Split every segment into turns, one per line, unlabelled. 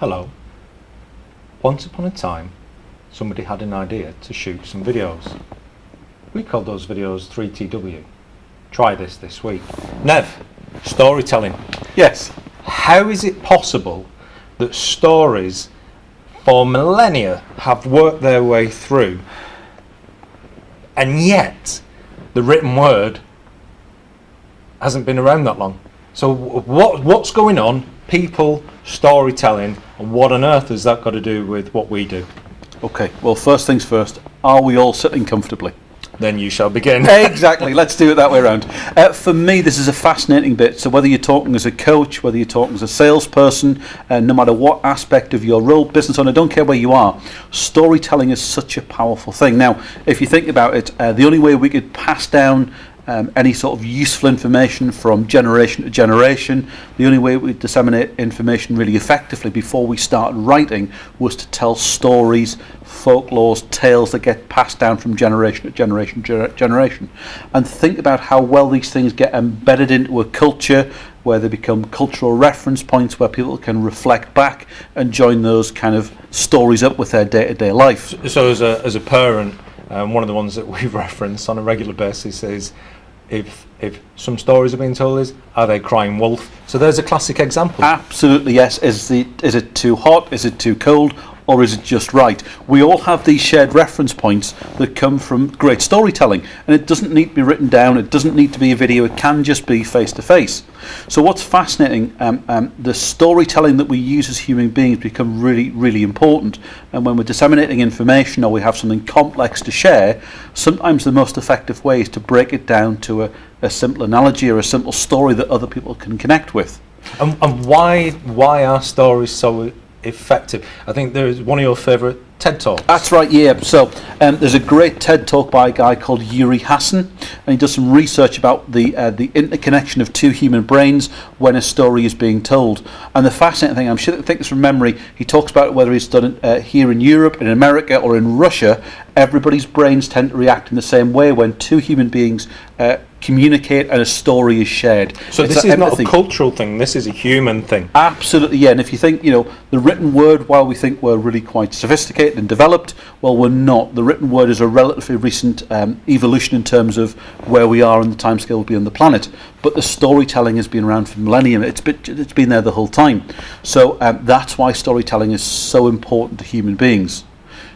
Hello. Once upon a time, somebody had an idea to shoot some videos. We called those videos 3TW. Try this week. Nev, storytelling.
Yes.
How is it possible that stories for millennia have worked their way through, and yet the written word hasn't been around that long? So what's going on? People, storytelling, and what on earth has that got to do with what we do?
Okay, well, first things first, are we all sitting comfortably?
Then you shall begin.
Exactly, let's do it that way around. For me, this is a fascinating bit. So whether you're talking as a coach, whether you're talking as a salesperson, no matter what aspect of your role, business owner, I don't care where you are, storytelling is such a powerful thing. Now, if you think about it, the only way we could pass down any sort of useful information from generation to generation, the only way we disseminate information really effectively before we started writing was to tell stories, folklores, tales that get passed down from generation to generation. And think about how well these things get embedded into a culture, where they become cultural reference points where people can reflect back and join those kind of stories up with their day-to-day life.
So as a parent, one of the ones that we reference on a regular basis is if some stories are being told, are they crying wolf? So there's a classic example.
Absolutely, yes. Is it too hot? Is it too cold? Or is it just right? We all have these shared reference points that come from great storytelling, and it doesn't need to be written down, it doesn't need to be a video, it can just be face to face. So what's fascinating, the storytelling that we use as human beings become really, really important. And when we're disseminating information or we have something complex to share, sometimes the most effective way is to break it down to a simple analogy or a simple story that other people can connect with.
And why are stories so effective? I think there's one of your favourite TED Talks.
That's right, yeah. So there's a great TED Talk by a guy called Yuri Hassin, and he does some research about the interconnection of two human brains when a story is being told. And the fascinating thing, I'm sure I think this from memory, he talks about whether he's done it here in Europe, in America, or in Russia. Everybody's brains tend to react in the same way when two human beings communicate and a story is shared.
So this is not a cultural thing, this is a human thing.
Absolutely, yeah. And if you think, the written word, while we think we're really quite sophisticated and developed, well, we're not. The written word is a relatively recent evolution in terms of where we are in the timescale beyond the planet. But the storytelling has been around for millennium. It's been there the whole time. So that's why storytelling is so important to human beings.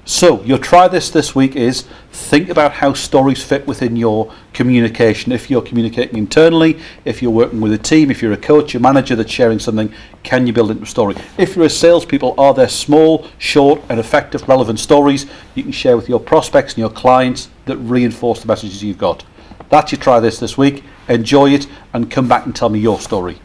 So your try this week is think about how stories fit within your communication. If you're communicating internally, if you're working with a team, if you're a coach, a manager that's sharing something, can you build it into a story? If you're a salespeople, are there small, short and effective, relevant stories you can share with your prospects and your clients that reinforce the messages you've got? That's your try this week. Enjoy it and come back and tell me your story.